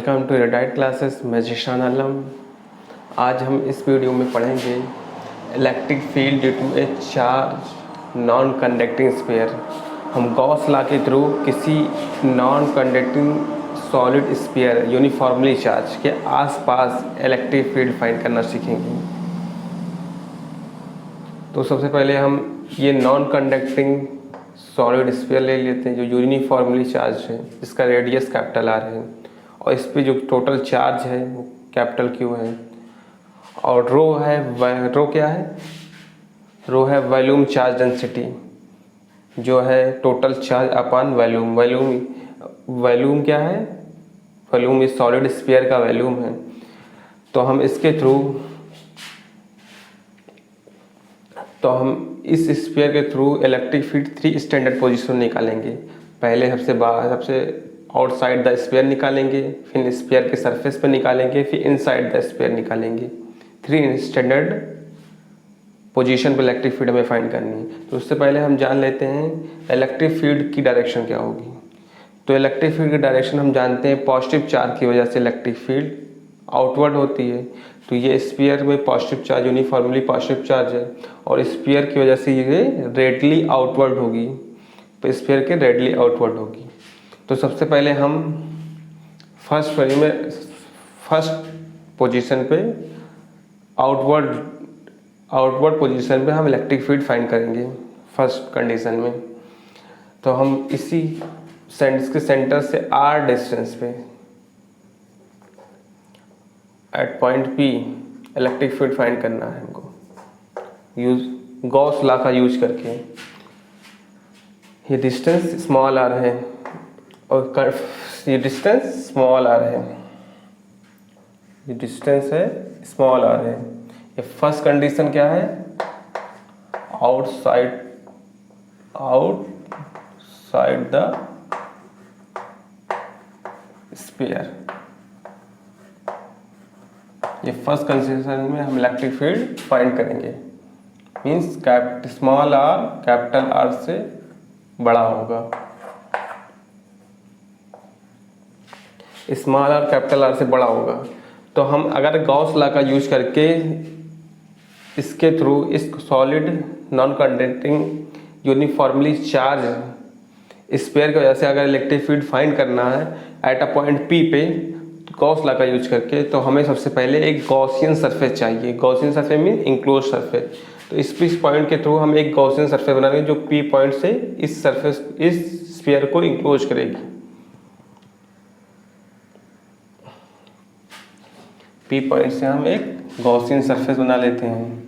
Welcome to रेडाइट classes. मैं जिशान आलम। आज हम इस वीडियो में पढ़ेंगे electric field due to a charge non conducting sphere. हम गॉस लॉ के थ्रू किसी non conducting solid sphere uniformly charge के आसपास इलेक्ट्रिक फील्ड फाइंड करना सीखेंगे। तो सबसे पहले हम ये नॉन कंडक्टिंग सॉलिड स्फीयर ले लेते हैं जो यूनिफॉर्मली चार्ज है, जिसका रेडियस कैपिटल आर है और इस पे जो टोटल चार्ज है वो कैपिटल क्यू है। और रो क्या है? रो है वॉल्यूम चार्ज डेंसिटी, जो है total charge upon volume. Volume क्या है? वॉल्यूम इस सॉलिड स्फीयर का वॉल्यूम है। तो हम इस स्फीयर के through electric field 3 standard position निकालेंगे। पहले सबसे आउटसाइड द स्फीयर निकालेंगे, फिर स्फीयर के सरफेस पे निकालेंगे, फिर इनसाइड द स्फीयर निकालेंगे। 3 स्टैंडर्ड पोजीशन पे इलेक्ट्रिक फील्ड हमें फाइंड करनी है। तो उससे पहले हम जान लेते हैं इलेक्ट्रिक फील्ड की डायरेक्शन क्या होगी। तो इलेक्ट्रिक फील्ड की डायरेक्शन हम जानते हैं, पॉजिटिव चार्ज की वजह से इलेक्ट्रिक फील्ड आउटवर्ड होती है। तो ये स्फीयर में positive charge, uniformly positive charge है और स्फीयर की वजह से ये रेडियली आउटवर्ड होगी। तो स्फीयर के रेडियली आउटवर्ड होगी। तो सबसे पहले हम फर्स्ट पोजीशन पे आउटवर्ड पोजीशन पे हम इलेक्ट्रिक फील्ड फाइंड करेंगे फर्स्ट कंडीशन में। तो हम इसी के सेंटर से आर डिस्टेंस पे at point P electric field find करना है हमको गॉस लॉ का यूज करके। ये डिस्टेंस स्मॉल आर है और ये डिस्टेंस स्मॉल आर है, ये डिस्टेंस है स्मॉल आर है। ये फर्स्ट कंडीशन क्या है? Outside the sphere. ये फर्स्ट कंडीशन में हम इलेक्ट्रिक फील्ड फाइंड करेंगे। Means small R capital R से बड़ा होगा। स्मॉल आर कैपिटल आर से बड़ा होगा। तो हम अगर गॉस लॉ का यूज करके इसके थ्रू इस solid non conducting uniformly charge sphere की वजह से अगर इलेक्ट्रिक फील्ड फाइंड करना है एट अ पॉइंट पी पे गॉस लॉ का यूज करके, तो हमें सबसे पहले एक गॉसियन सरफेस चाहिए। Gaussian surface mean enclose surface. तो इस पॉइंट के थ्रू हम एक गॉसियन सरफेस बनाएंगे जो पी पॉइंट से इस स्फीयर को इंक्लोज करेगी। पी पॉइंट से हम एक गॉसियन सरफेस बना लेते हैं।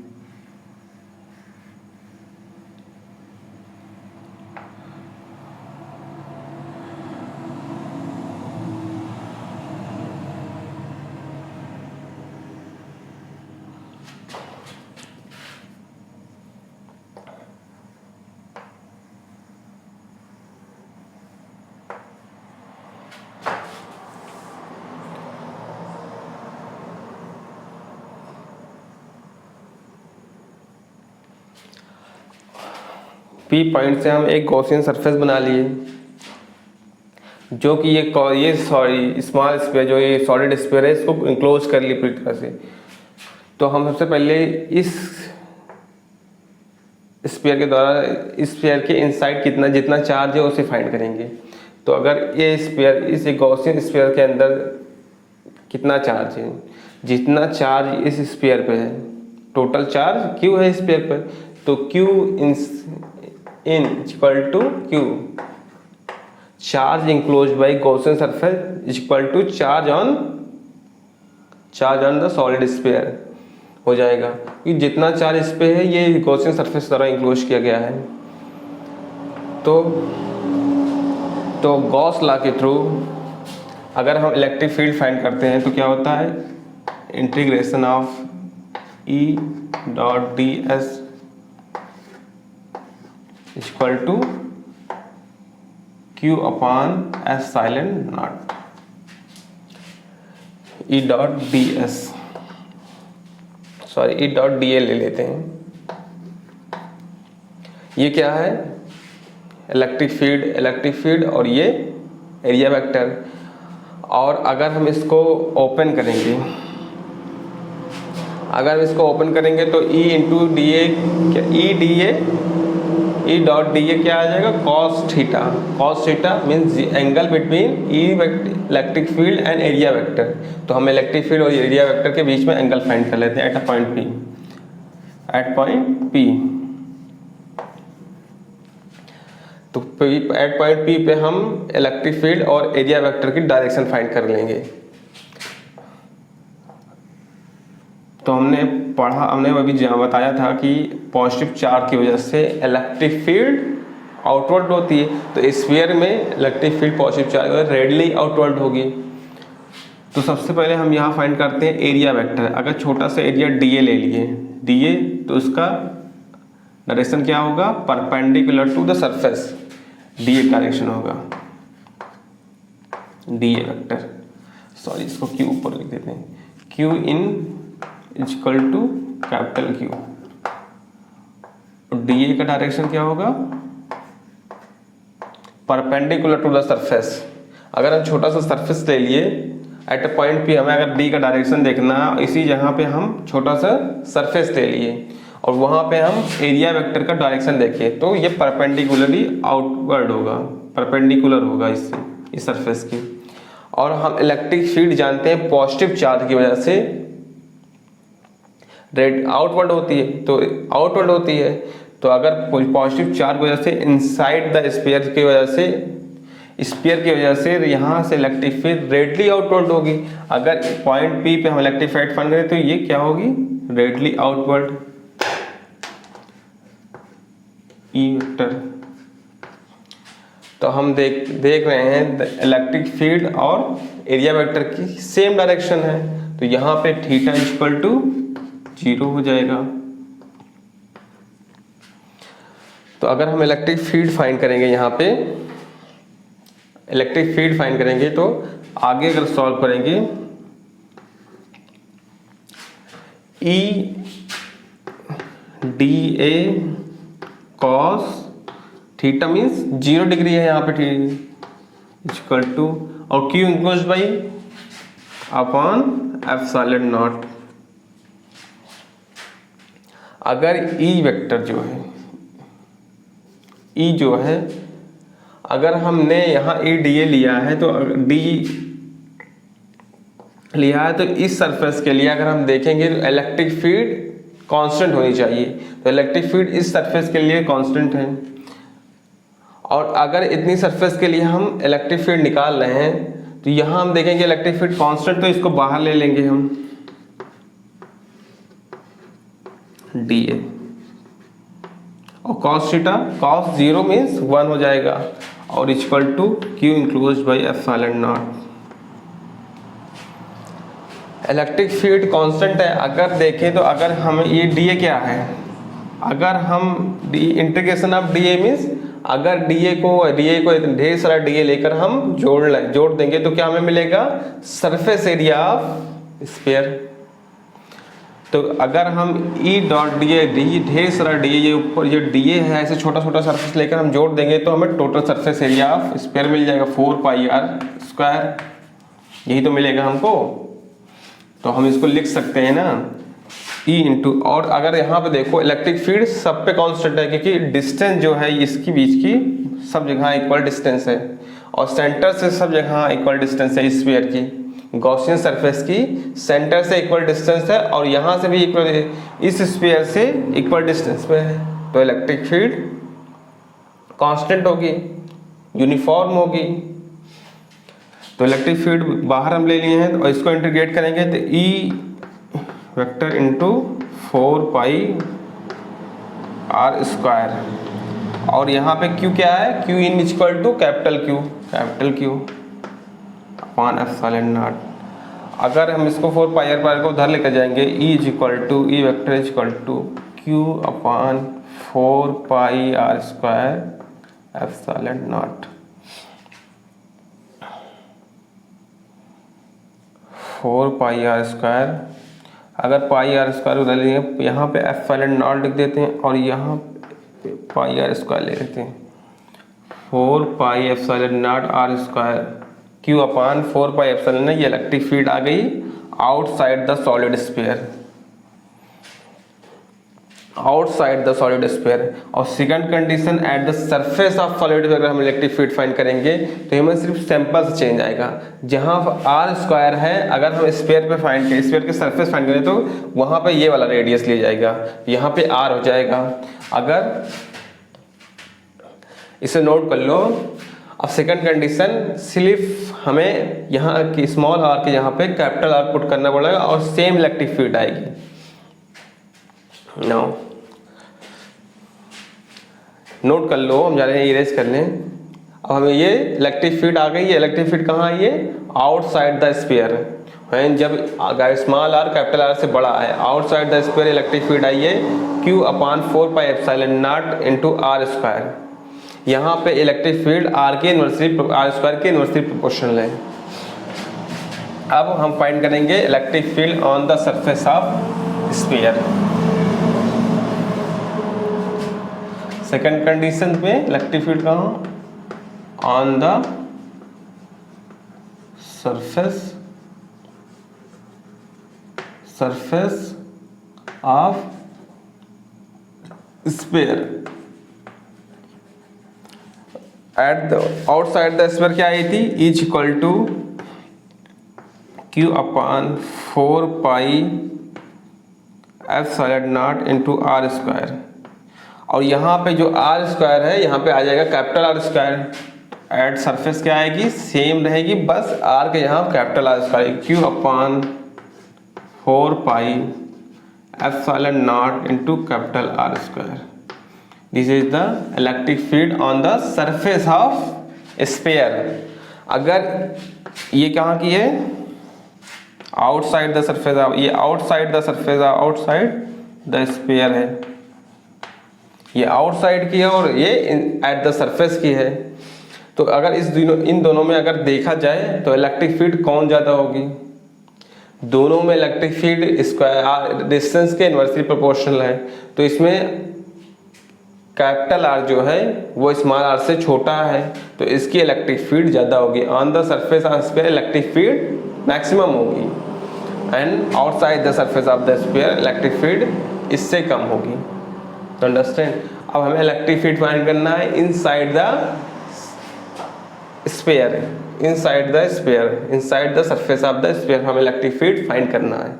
पी पॉइंट से हम एक गॉसियन सरफेस बना लिए, जो कि ये स्मॉल स्फीयर, जो ये सॉलिड स्फीयर है, इसको इंक्लोज कर ली पूरी तरह से। तो हम सबसे पहले इस स्फीयर के द्वारा इस स्फीयर के इनसाइड जितना चार्ज है उसे फाइंड करेंगे। तो अगर ये स्फीयर इस गॉसियन स्फीयर के अंदर कितना चार्ज है, जितना चार्ज इस स्फीयर पे है, टोटल चार्ज क्यू है स्फीयर पर, तो Q in equal to Q charge enclose by Gaussian surface equal to charge on the solid sphere हो जाएगा। कि जितना चार्ज इस पे है ये गॉसियन सरफेस द्वारा इंक्लोज किया गया है। तो गॉस लॉ के थ्रू अगर हम इलेक्ट्रिक फील्ड फाइंड करते हैं तो क्या होता है? Integration of E dot D S equal to Q upon epsilon naught. E dot D L ले लेते हैं। ये क्या है? इलेक्ट्रिक फील्ड और ये एरिया वेक्टर। और अगर हम इसको ओपन करेंगे, तो E into D A, E dot d ए क्या आ जाएगा, cos theta means angle between electric field and area vector. तो हम इलेक्ट्रिक फील्ड और एरिया वेक्टर के बीच में एंगल फाइंड कर लेते हैं एट पॉइंट P। तो एट पॉइंट P पे हम इलेक्ट्रिक फील्ड और एरिया वेक्टर की डायरेक्शन फाइंड कर लेंगे। तो हमने अभी बताया था कि पॉजिटिव चार्ज की वजह से इलेक्ट्रिक फील्ड आउटवर्ड होती है, तो स्फीयर में electric field positive charge radially outward होगी। तो सबसे पहले हम यहाँ फाइंड करते हैं एरिया वेक्टर। अगर छोटा सा एरिया डीए ले लिए, तो उसका डायरेक्शन क्या होगा, perpendicular to the surface, DA direction होगा, डीए वेक्टर, सॉरी इसको क्यू ऊपर लिख देते हैं, Q in equal to capital Q. DA का डायरेक्शन क्या होगा, परपेंडिकुलर टू द सरफेस। अगर हम छोटा सा सरफेस ले लिए एट अ पॉइंट P, हमें अगर डी का डायरेक्शन देखना, इसी जगह पे हम छोटा सा सरफेस ले लिए और वहां पे हम एरिया वेक्टर का डायरेक्शन देखें, तो ये परपेंडिकुलरली आउटवर्ड होगा, परपेंडिकुलर होगा इससे, इस सरफेस की। और हम इलेक्ट्रिक फील्ड जानते हैं पॉजिटिव चार्ज की वजह से आउटवर्ड होती है, तो अगर पॉजिटिव चार्ज की वजह से इनसाइड द स्फीयर की वजह से यहाँ से इलेक्ट्रिक फील्ड रेडली आउटवर्ड होगी। अगर पॉइंट P पे हम इलेक्ट्रिक फील्ड फाइंड करें तो ये क्या होगी, रेडली आउटवर्ड E वेक्टर। तो हम देख रहे हैं इलेक्ट्रिक फील्ड और एरिया वेक्टर की सेम डायरेक्शन है, तो यहाँ पे थीटा इक्वल टू 0 हो जाएगा। तो अगर हम इलेक्ट्रिक फील्ड फाइंड करेंगे, यहाँ पे इलेक्ट्रिक फील्ड फाइंड करेंगे, तो आगे अगर सॉल्व करेंगे, E D A cos theta means 0 degree है यहाँ पे, इक्वल टू, और Q equals by upon epsilon naught. अगर E वेक्टर जो है, अगर हमने यहाँ E डी ए लिया है, तो इस सरफेस के लिए अगर हम देखेंगे तो इलेक्ट्रिक फील्ड कांस्टेंट होनी चाहिए, तो इलेक्ट्रिक फील्ड इस सरफेस के लिए कांस्टेंट है। और अगर इतनी सरफेस के लिए हम इलेक्ट्रिक फील्ड निकाल रहे हैं, तो यहाँ हम देखेंगे इलेक्ट्रिक फील्ड कांस्टेंट, तो इसको बाहर ले लेंगे हम, डी ए, और cos थीटा, cos 0 मीन्स 1 हो जाएगा, और equal to Q enclosed by epsilon naught. Electric field constant है। अगर देखें तो अगर हम ये डी ए क्या है, अगर हम integration of D A means, अगर डी ए को ढेर सारा डी ए लेकर हम जोड़ देंगे, तो क्या हमें मिलेगा, सरफेस एरिया ऑफ स्फीयर। तो अगर हम E डॉट डी ए, ढेर सारा डी ए, ये ऊपर जो डी ए है, ऐसे छोटा छोटा सरफेस लेकर हम जोड़ देंगे, तो हमें total surface area of sphere मिल जाएगा 4πr², यही तो मिलेगा हमको। तो हम इसको लिख सकते हैं ना, E इंटू, और अगर यहाँ पे देखो इलेक्ट्रिक फील्ड सब पे कांस्टेंट है, क्योंकि डिस्टेंस जो है इसकी बीच की सब जगह इक्वल डिस्टेंस है, और सेंटर से सब जगह इक्वल डिस्टेंस है, स्फीयर की गॉसियन सरफेस की सेंटर से इक्वल डिस्टेंस है, और यहाँ से भी इक्वल, इस स्फीयर से इक्वल डिस्टेंस पे है, तो इलेक्ट्रिक फील्ड कांस्टेंट होगी, यूनिफॉर्म होगी। तो इलेक्ट्रिक फील्ड बाहर हम ले लिए हैं, और इसको इंटीग्रेट करेंगे तो E वेक्टर इंटू 4πr², और यहाँ पे Q क्या है, Q in equal to capital Q upon epsilon naught. अगर हम इसको 4πr² को उधर लेकर जाएंगे, E vector equal to Q upon 4πr² epsilon naught, 4πr²। अगर πr² उधर लेंगे, यहाँ पे एप्सिलॉन नॉट लिख देते हैं, और यहाँ पे πr² ले लेते हैं, 4π एप्सिलॉन नॉट r²। Q अपान 4πε ये इलेक्ट्रिक फील्ड आ गई outside the solid sphere, outside the solid sphere. और second condition at the surface of solid अगर हम इलेक्ट्रिक फील्ड फाइंड करेंगे तो हमें सिर्फ सैंपल से चेंज आएगा। जहां आर स्क्वायर है अगर हम स्फीयर पे फाइंड करें, स्फीयर के सरफेस फाइंड करें तो वहां पे ये वाला रेडियस लिया जाएगा, यहाँ पे आर हो जाएगा। अगर इसे नोट कर लो। अब सेकंड कंडीशन सिर्फ हमें यहाँ की स्मॉल आर के यहाँ पे कैपिटल आर पुट करना पड़ेगा और सेम इलेक्ट्रिक फील्ड आएगी। नाउ नोट कर लो, हम जा रहे हैं इरेज करने। अब हमें ये इलेक्ट्रिक फील्ड आ गई है। इलेक्ट्रिक फील्ड कहाँ आई है? Outside the sphere. जब स्मॉल आर कैपिटल आर से बड़ा है, outside the sphere electric field आई है Q upon 4πε0 into R square. यहाँ पे इलेक्ट्रिक फील्ड आर स्क्वायर के इनवर्सली प्रोपोर्शनल है। अब हम फाइंड करेंगे electric field on the surface of sphere. Second condition में इलेक्ट्रिक फील्ड कहाँ? On the surface of sphere. At the outside the sphere क्या आई थी? Is equal to Q upon 4πε0 into R square. और यहाँ पे जो आर स्क्वायर है यहाँ पे आ जाएगा capital R square. At surface क्या आएगी? सेम रहेगी, बस आर के यहाँ capital R square. Q upon 4πε0 into capital R square. This is the electric field on the surface of sphere. अगर ये कहाँ की है? आउटसाइड द सरफेस ऑफ, ये outside the surface of, outside the sphere है। ये आउटसाइड की है और ये एट द सरफेस की है। तो अगर इन दोनों में अगर देखा जाए तो इलेक्ट्रिक फील्ड कौन ज़्यादा होगी? दोनों में इलेक्ट्रिक फील्ड स्क्वायर डिस्टेंस के इनवर्सली प्रोपोर्शनल है। तो इसमें कैपिटल आर जो है वो स्मॉल आर से छोटा है, तो इसकी इलेक्ट्रिक फील्ड ज़्यादा होगी। On the surface of sphere electric field maximum होगी and outside the surface of the sphere electric field इससे कम होगी। तो अंडरस्टैंड। अब हमें इलेक्ट्रिक फील्ड फाइंड करना है inside the sphere, inside the sphere, inside the surface of the sphere हमें इलेक्ट्रिक फील्ड फाइंड करना है।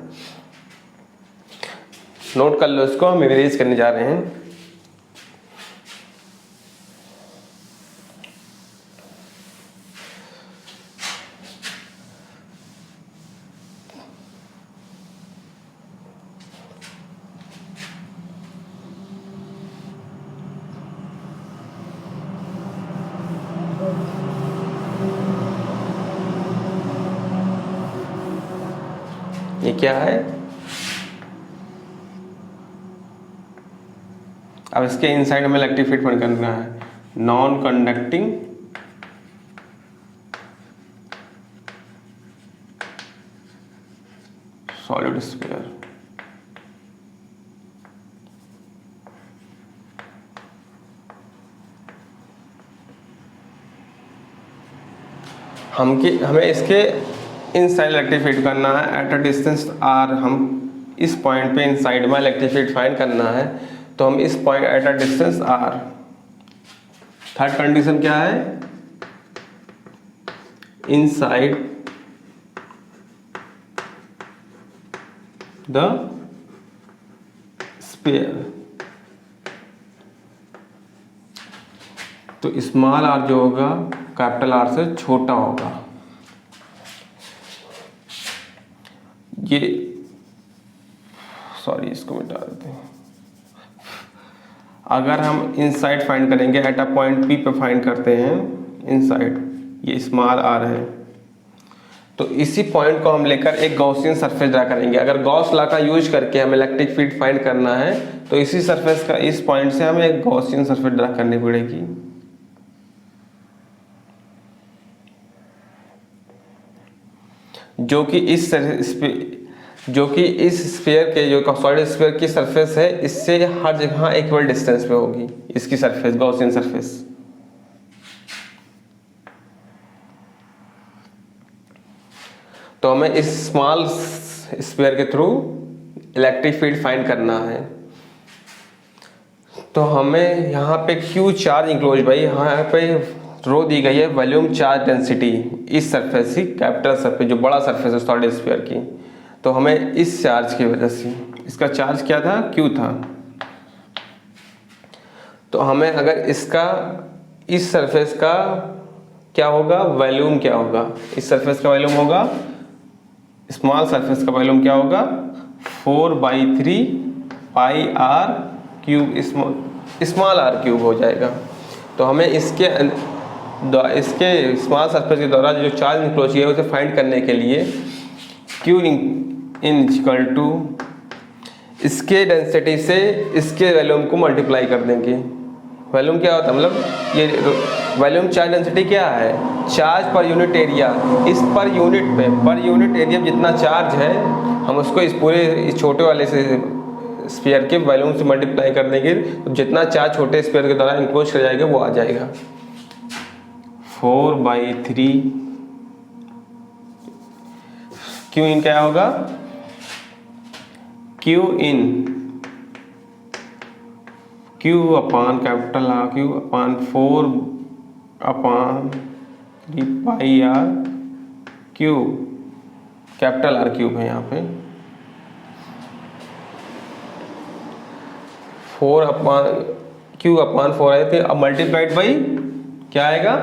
नोट कर लो इसको, हम इरेज करने जा रहे हैं। ये क्या है? अब इसके इनसाइड हमें इलेक्ट्रिक फील्ड फाइंड करना है। Non conducting solid sphere. हमें इसके इनसाइड इलेक्ट्रिक फील्ड करना है एट अ डिस्टेंस आर। हम इस पॉइंट पे इनसाइड में इलेक्ट्रिक फील्ड फाइंड करना है, तो हम इस point at a distance R. Third condition क्या है? Inside the sphere. तो स्मॉल आर जो होगा कैपिटल आर से छोटा होगा। ये सॉरी इसको मिटा देते हैं। अगर हम इनसाइड फाइंड करेंगे एट अ पॉइंट P पे फाइंड करते हैं इनसाइड, ये स्मॉल आर है, तो इसी पॉइंट को हम लेकर एक गॉसियन सरफेस ड्रा करेंगे। अगर गॉस लॉ का यूज करके हमें इलेक्ट्रिक फील्ड फाइंड करना है तो इसी सरफेस का, इस पॉइंट से हमें एक गॉसियन सरफेस ड्रा करनी पड़ेगी। जो कि इस स्फीयर के जो सॉलिड स्फीयर की सरफेस है इससे हर जगह इक्वल डिस्टेंस पे होगी इसकी सरफेस, गॉसियन सरफेस। तो हमें इस स्मॉल स्फीयर के थ्रू इलेक्ट्रिक फील्ड फाइंड करना है। तो हमें यहाँ पे क्यू चार्ज इंक्लोज भाई, यहाँ पे रो दी गई है वॉल्यूम चार्ज डेंसिटी इस सरफेस की, कैपिटल सरफेस जो बड़ा सरफेस है सॉलिड स्फीयर की। तो हमें इस चार्ज की वजह से, इसका चार्ज क्या था, क्यू था। तो हमें अगर इसका इस सरफेस का क्या होगा, वॉल्यूम क्या होगा, इस सरफेस का वॉल्यूम होगा, स्मॉल सरफेस का वॉल्यूम क्या होगा, 4/3 pi R cube, small R cube हो जाएगा। तो हमें इसके स्मॉल सरफेस के द्वारा जो चार्ज इंक्लोज किया है उसे फाइंड करने के लिए क्यू इन इक्वल टू इसके डेंसिटी से इसके वॉल्यूम को मल्टीप्लाई कर देंगे। वॉल्यूम क्या होता है, मतलब ये वॉल्यूम चार्ज डेंसिटी क्या है, चार्ज पर यूनिट एरिया। इस पर यूनिट एरिया जितना चार्ज है हम उसको इस पूरे इस छोटे वाले से स्फीयर के वॉल्यूम से मल्टीप्लाई कर देंगे, तो जितना चार्ज छोटे स्फीयर के द्वारा इंक्लोज कर जाएगा वो आ जाएगा। 4/3 क्यू इन क्या होगा, Q upon capital R Q upon 4/3 pi R cube, capital R cube है यहाँ पे, 4/4 आए थे। अब मल्टीप्लाइड बाई क्या आएगा,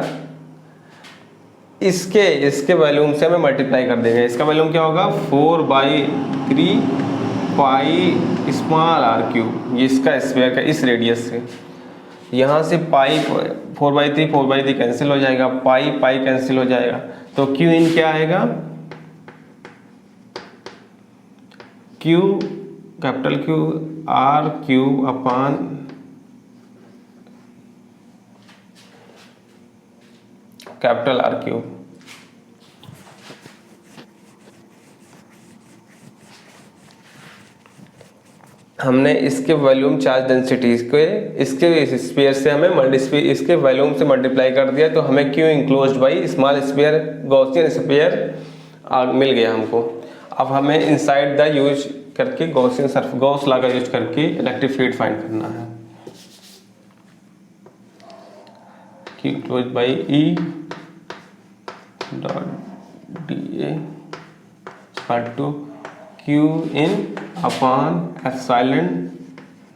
इसके वॉल्यूम से हमें मल्टीप्लाई कर देंगे। इसका वॉल्यूम क्या होगा, 4/3 पाई स्मॉल आर क्यूब, ये इसका स्फीयर का इस रेडियस से। यहाँ से पाई 4/3 कैंसिल हो जाएगा, पाई कैंसिल हो जाएगा। तो क्यू इन क्या आएगा, Q capital Q R cube upon capital R cube. हमने इसके वॉल्यूम चार्ज डेंसिटीज को इसके स्फीयर से हमें इसके वॉल्यूम से मल्टीप्लाई कर दिया, तो हमें q enclosed by small sphere Gaussian sphere मिल गया हमको। अब हमें इनसाइड द यूज करके गॉस लॉ का यूज करके इलेक्ट्रिक फील्ड फाइंड करना है। Q enclosed by E dot d A equal to q in upon epsilon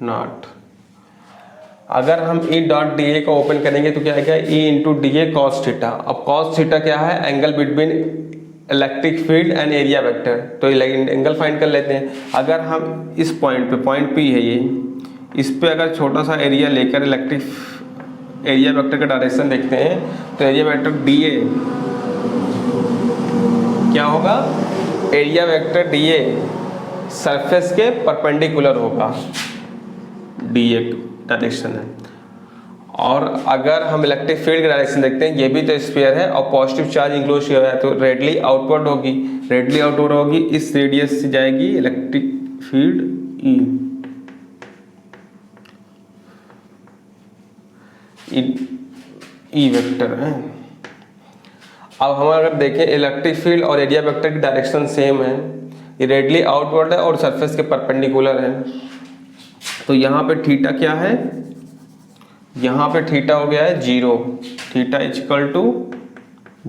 naught. अगर हम ई डॉट डी ए को ओपन करेंगे तो क्या आएगा, E into D A cos theta. अब कॉस थीटा क्या है, angle between electric field and area vector. तो एंगल फाइंड कर लेते हैं। अगर हम इस पॉइंट पे, पॉइंट पी है ये, इस पे अगर छोटा सा एरिया लेकर इलेक्ट्रिक एरिया वेक्टर का डायरेक्शन देखते हैं, तो एरिया वेक्टर डी ए क्या होगा, area vector D a surface के परपेंडिकुलर होगा, डी ए डायरेक्शन है। और अगर हम इलेक्ट्रिक फील्ड का डायरेक्शन देखते हैं, ये भी तो स्फीयर है और पॉजिटिव चार्ज इंक्लोज किया हुआ है, तो रेडली आउटवर्ड होगी, इस रेडियस से जाएगी इलेक्ट्रिक फील्ड ई वेक्टर है। अब हम अगर देखें इलेक्ट्रिक फील्ड और एरिया वेक्टर की डायरेक्शन सेम है, ये रेडली आउटवर्ड है और सरफेस के परपेंडिकुलर है। तो यहाँ पे थीटा क्या है, यहाँ पे थीटा हो गया है 0, थीटा इक्वल टू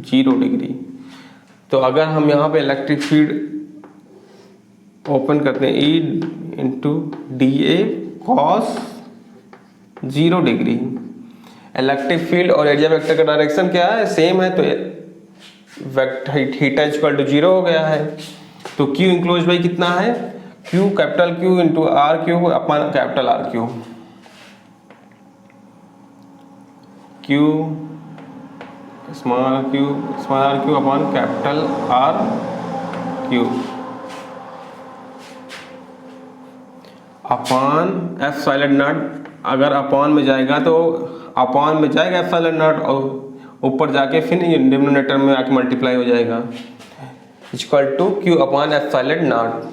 0 डिग्री। तो अगर हम यहाँ पे इलेक्ट्रिक फील्ड ओपन करते हैं, E into D A cos 0 degree, electric field और एरिया वेक्टर का डायरेक्शन क्या है, सेम है, तो थीटा इक्वल टू 0 हो गया है। तो क्यू इंक्लोज बाई कितना है, Q capital Q into R cube upon capital R cube, Q small R cube upon capital R cube upon epsilon naught. अगर अपान में जाएगा तो अपान में जाएगा एप्सिलॉन नॉट, और ऊपर जाके फिर डिनोमिनेटर में आके मल्टीप्लाई हो जाएगा, equal to Q upon epsilon naught.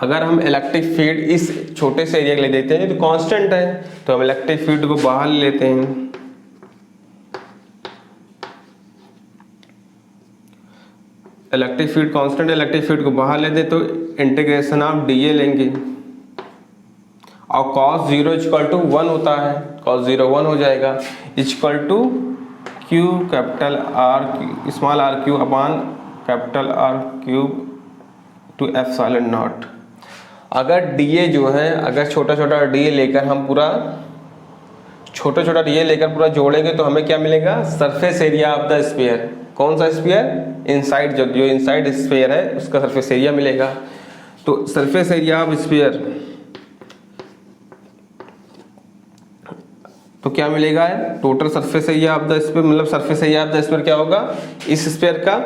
अगर हम इलेक्ट्रिक फील्ड इस छोटे से एरिया के लिए देते हैं तो कांस्टेंट है, तो हम इलेक्ट्रिक फील्ड को बाहर ले लेते हैं। Electric field constant, electric field को बाहर ले दे तो इंटीग्रेशन ऑफ डी लेंगे और cos 0 इक्वल टू 1 होता है, cos 0 1 हो जाएगा, equal to Q capital R small R cube upon capital R cube to epsilon naught. अगर डी जो है, अगर छोटा छोटा डी लेकर हम पूरा छोटा छोटा डी लेकर पूरा जोड़ेंगे तो हमें क्या मिलेगा, surface area of the sphere. कौन सा स्फीयर, इनसाइड, जो इनसाइड स्फीयर है उसका सरफेस एरिया मिलेगा। तो सरफेस एरिया ऑफ स्फीयर तो क्या मिलेगा, total surface area of the sphere, मतलब surface area of the sphere क्या होगा, इस स्फीयर का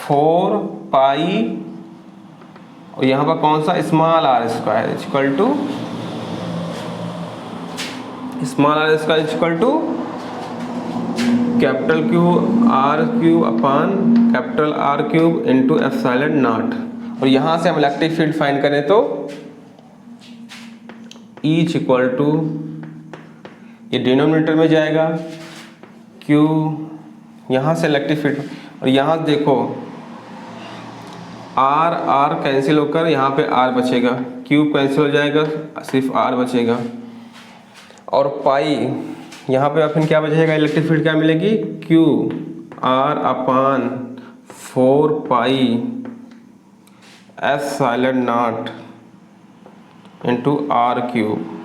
4 पाई और यहाँ पर कौन सा small R square equal to small R square equal to capital Q R cube upon capital R cube into epsilon naught. और यहाँ से हम इलेक्ट्रिक फील्ड फाइंड करें तो E इक्वल टू, ये डिनोमिनेटर में जाएगा, Q यहाँ से इलेक्ट्रिक फील्ड, और यहाँ देखो R कैंसिल होकर यहाँ पे R बचेगा, Q कैंसिल हो जाएगा, सिर्फ R बचेगा, और पाई यहाँ पे फिर क्या बचेगा, इलेक्ट्रिक फील्ड क्या मिलेगी, Q R upon 4 pi epsilon not into R cube.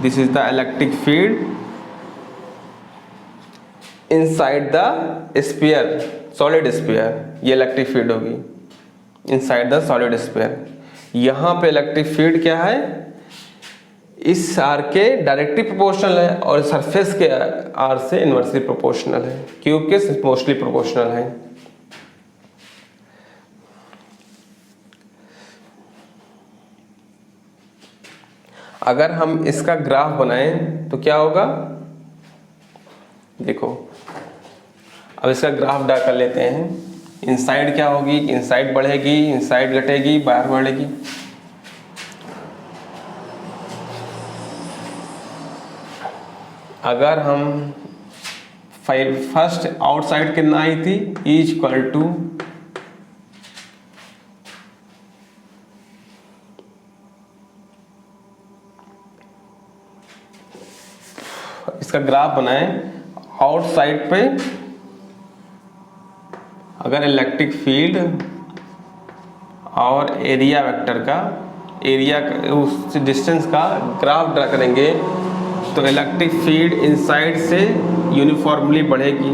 This is the electric field inside the sphere, solid sphere। ये इलेक्ट्रिक फील्ड होगी inside the solid sphere। यहाँ पे इलेक्ट्रिक फील्ड क्या है, इस आर के डायरेक्टली प्रोपोर्शनल है और सरफेस के आर से इनवर्सली प्रोपोर्शनल है, क्यूब के मोस्टली प्रोपोर्शनल है। अगर हम इसका ग्राफ बनाएं तो क्या होगा, देखो अब इसका ग्राफ ड्रा कर लेते हैं। इनसाइड क्या होगी, इनसाइड बढ़ेगी, इनसाइड घटेगी, बाहर बढ़ेगी। अगर हम फर्स्ट आउटसाइड कितना आई थी, E इक्वल टू इसका ग्राफ बनाएं, आउटसाइड पे अगर इलेक्ट्रिक फील्ड और एरिया वेक्टर का, एरिया उस डिस्टेंस का ग्राफ ड्रा करेंगे तो इलेक्ट्रिक फील्ड इनसाइड से यूनिफॉर्मली बढ़ेगी।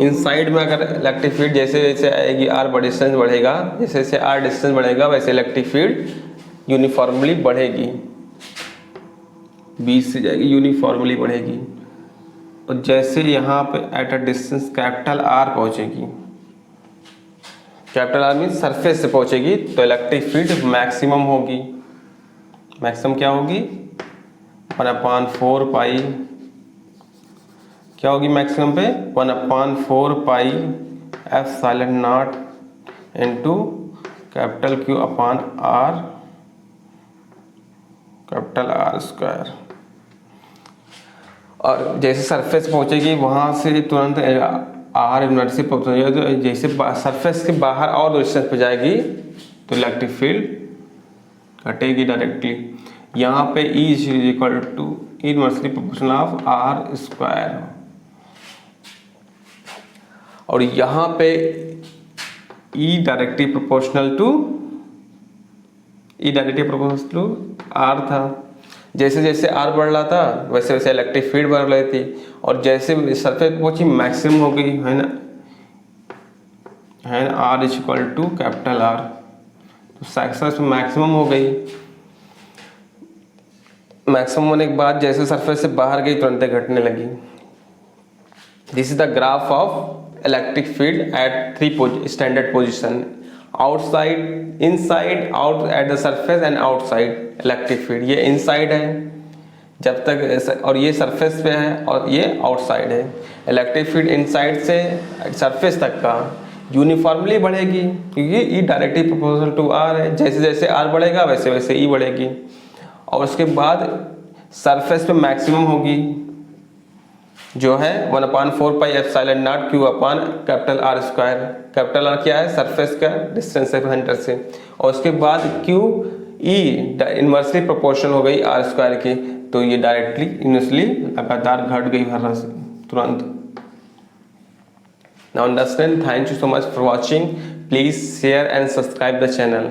इनसाइड में अगर इलेक्ट्रिक फील्ड जैसे जैसे आएगी, आर डिस्टेंस बढ़ेगा, जैसे जैसे आर डिस्टेंस बढ़ेगा वैसे इलेक्ट्रिक फील्ड यूनिफॉर्मली बढ़ेगी, 20 से जाएगी, यूनिफॉर्मली बढ़ेगी। और जैसे यहाँ पे eight a distance capital R पहुँचेगी, कैपिटल आर मीन सरफेस से पहुँचेगी, तो इलेक्ट्रिक फील्ड मैक्सिमम होगी। मैक्सिमम क्या होगी, 1/4 पाई, क्या होगी मैक्सिमम पे, 1/4 pi epsilon not into capital Q upon R capital R square. और जैसे सरफेस पहुंचेगी वहां से तुरंत आर इनवर्सली पहुंचेगी, तो जैसे सरफेस के बाहर और डिस्टेंस पे जाएगी तो इलेक्ट्रिक फील्ड घटेगी डायरेक्टली। यहाँ पे E is equal to inversely proportional of R square, और यहाँ पे E directly proportional to R था। जैसे जैसे आर बढ़ रहा था वैसे वैसे इलेक्ट्रिक फील्ड बढ़ रही थी, और जैसे सरफेस पहुंची मैक्सिमम हो गई, है ना R is equal to capital R, तो सरफेस मैक्सिमम हो गई। मैक्सिमम होने के बाद जैसे सरफेस से बाहर गई तुरंत घटने लगी। This is the graph of electric field at 3 standard position, outside, inside, out at the surface and outside electric field. ये इनसाइड है जब तक, और ये सरफेस पे है, और ये आउटसाइड है। इलेक्ट्रिक फील्ड इनसाइड से सरफेस तक का यूनिफॉर्मली बढ़ेगी क्योंकि E directly proportional to R है। जैसे जैसे आर बढ़ेगा वैसे वैसे ई बढ़ेगी, और उसके बाद सरफेस पे मैक्सिमम होगी, जो है 1/4πε0 q upon capital R square. Capital R क्या है, सरफेस का डिस्टेंस है सेंटर से, और उसके बाद क्यू ई इनवर्सली प्रोपोर्शनल हो गई आर स्क्वायर की, तो ये डायरेक्टली इनवर्सली लगातार घट गई हर तुरंत। Now understand. Thank you so much for watching. Please share and subscribe the channel.